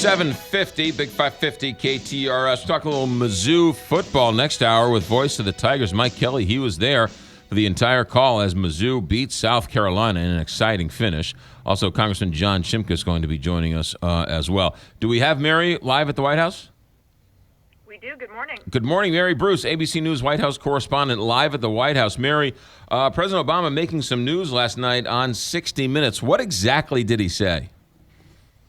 750, Big 550 KTRS. Talk a little Mizzou football next hour with voice of the Tigers, Mike Kelly. He was there for the entire call as Mizzou beat South Carolina in an exciting finish. Also, Congressman John Chimka is going to be joining us as well. Do we have Mary live at the White House? We do. Good morning. Good morning, Mary Bruce, ABC News White House correspondent, live at the White House. Mary, President Obama making some news last night on 60 Minutes. What exactly did he say?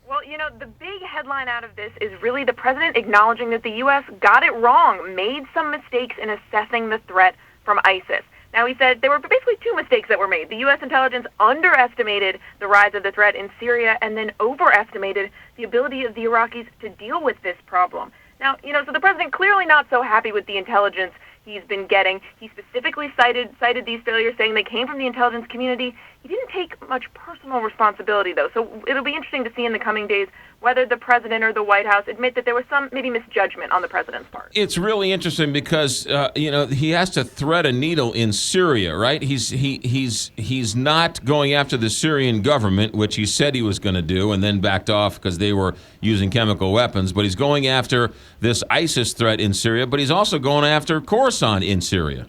Well, the big headline out of this is really the president acknowledging that the U.S. got it wrong, made some mistakes in assessing the threat from ISIS. Now, he said there were basically two mistakes that were made. The U.S. intelligence underestimated the rise of the threat in Syria and then overestimated the ability of the Iraqis to deal with this problem. Now, so the president clearly not so happy with the intelligence he's been getting. He specifically cited these failures, saying they came from the intelligence community. He didn't take much personal responsibility, though, so it'll be interesting to see in the coming days whether the president or the White House admit that there was some maybe misjudgment on the president's part. It's really interesting because he has to thread a needle in Syria, right? He's not going after the Syrian government, which he said he was going to do, and then backed off because they were using chemical weapons. But he's going after this ISIS threat in Syria, but he's also going after Khorasan in Syria.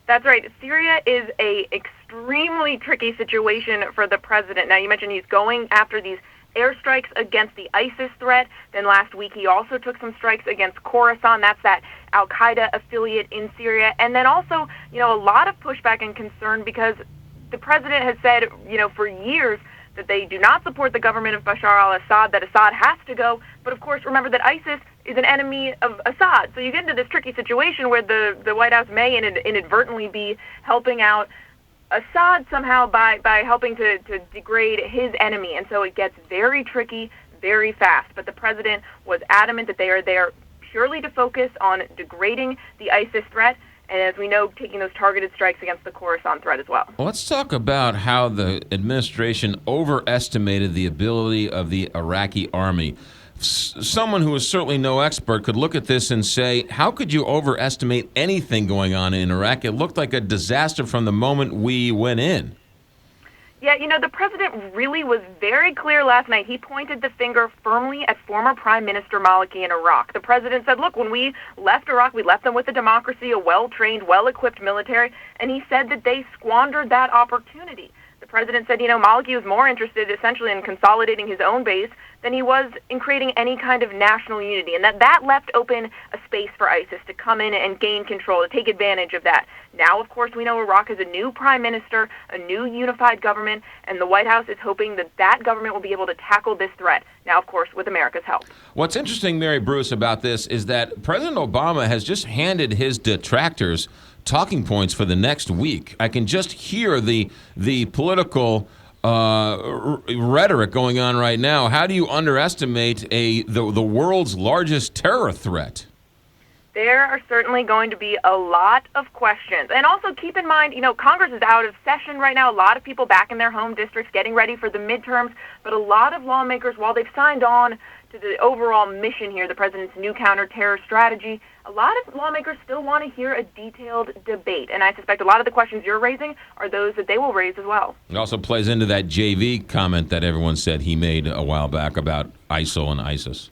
That's right. Syria is a extremely tricky situation for the president. Now, you mentioned he's going after these airstrikes against the ISIS threat. Then last week he also took some strikes against Khorasan. That's that al-Qaeda affiliate in Syria. And then also, a lot of pushback and concern because the president has said, for years that they do not support the government of Bashar al-Assad, that Assad has to go. But of course, remember that ISIS is an enemy of Assad. So you get into this tricky situation where the White House may inadvertently be helping out Assad somehow by helping to degrade his enemy. And so it gets very tricky very fast. But the president was adamant that they are there purely to focus on degrading the ISIS threat. And as we know, taking those targeted strikes against the Khorasan threat as well. Let's talk about how the administration overestimated the ability of the Iraqi army. Someone who is certainly no expert could look at this and say, how could you overestimate anything going on in Iraq? It looked like a disaster from the moment we went in. Yeah, the president really was very clear last night. He pointed the finger firmly at former Prime Minister Maliki in Iraq. The president said, look, when we left Iraq, we left them with a democracy, a well-trained, well-equipped military, and he said that they squandered that opportunity. The president said, Maliki was more interested essentially in consolidating his own base than he was in creating any kind of national unity, and that left open a space for ISIS to come in and gain control, to take advantage of that. Now, of course, we know Iraq has a new prime minister, a new unified government, and the White House is hoping that government will be able to tackle this threat, now, of course, with America's help. What's interesting, Mary Bruce, about this is that President Obama has just handed his detractors talking points for the next week. I can just hear the political rhetoric going on right now. How do you underestimate the world's largest terror threat? There are certainly going to be a lot of questions. And also keep in mind, Congress is out of session right now. A lot of people back in their home districts getting ready for the midterms. But a lot of lawmakers, while they've signed on to the overall mission here, the president's new counterterror strategy, a lot of lawmakers still want to hear a detailed debate. And I suspect a lot of the questions you're raising are those that they will raise as well. It also plays into that JV comment that everyone said he made a while back about ISIL and ISIS.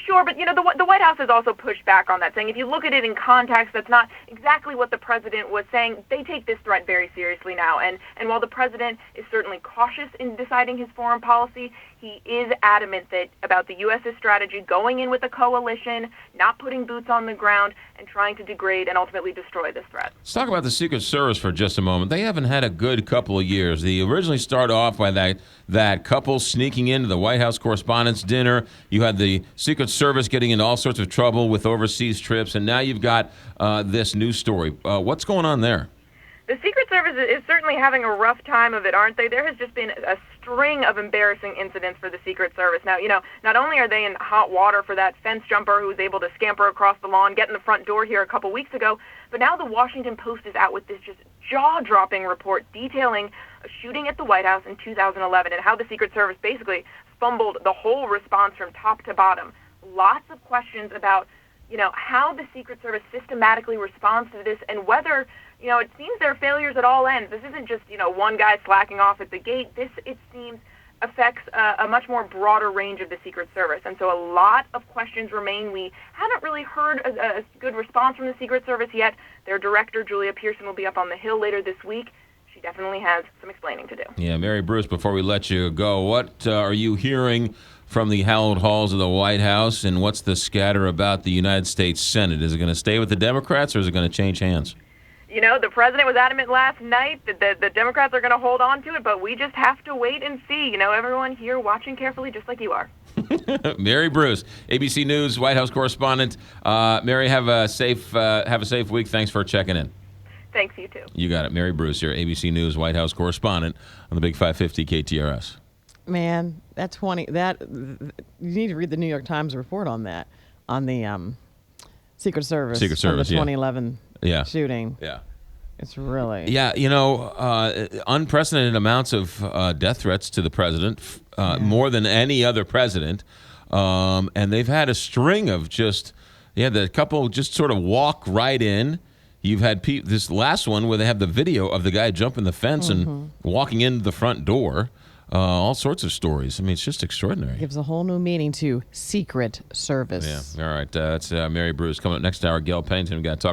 Sure, but the White House has also pushed back on that, saying if you look at it in context, that's not exactly what the president was saying. They take this threat very seriously now, and while the president is certainly cautious in deciding his foreign policy, he is adamant about the U.S.'s strategy, going in with a coalition, not putting boots on the ground, and trying to degrade and ultimately destroy this threat. Let's talk about the Secret Service for just a moment. They haven't had a good couple of years. They originally started off by that couple sneaking into the White House Correspondents' Dinner. You had the Secret Service getting into all sorts of trouble with overseas trips, and now you've got this new story. What's going on there? The Secret Service is certainly having a rough time of it, aren't they? There has just been a string of embarrassing incidents for the Secret Service. Now, not only are they in hot water for that fence jumper who was able to scamper across the lawn, get in the front door here a couple weeks ago, but now the Washington Post is out with this just jaw-dropping report detailing a shooting at the White House in 2011 and how the Secret Service basically fumbled the whole response from top to bottom. Lots of questions about, how the Secret Service systematically responds to this and whether, it seems there are failures at all ends. This isn't just, one guy slacking off at the gate. This, it seems, affects a much more broader range of the Secret Service. And so a lot of questions remain. We haven't really heard a good response from the Secret Service yet. Their director, Julia Pearson, will be up on the Hill later this week. She definitely has some explaining to do. Yeah, Mary Bruce, before we let you go, what are you hearing from the hallowed halls of the White House, and what's the scatter about the United States Senate? Is it going to stay with the Democrats, or is it going to change hands? You know, the president was adamant last night that the Democrats are going to hold on to it, but we just have to wait and see. You know, everyone here watching carefully, just like you are. Mary Bruce, ABC News White House correspondent. Mary, have a safe week. Thanks for checking in. Thanks, you too. You got it. Mary Bruce here, ABC News White House correspondent on the Big 550 KTRS. Man, you need to read the New York Times report on that, on the Secret Service. Secret Service, the 2011 shooting. Yeah. It's really... Yeah, unprecedented amounts of death threats to the president, more than any other president. And they've had a string of the couple just sort of walk right in. You've had this last one where they have the video of the guy jumping the fence and walking into the front door. All sorts of stories. I mean, it's just extraordinary. Gives a whole new meaning to Secret Service. Yeah. All right. That's Mary Bruce. Coming up next hour, Gail Pennington. We've got to talk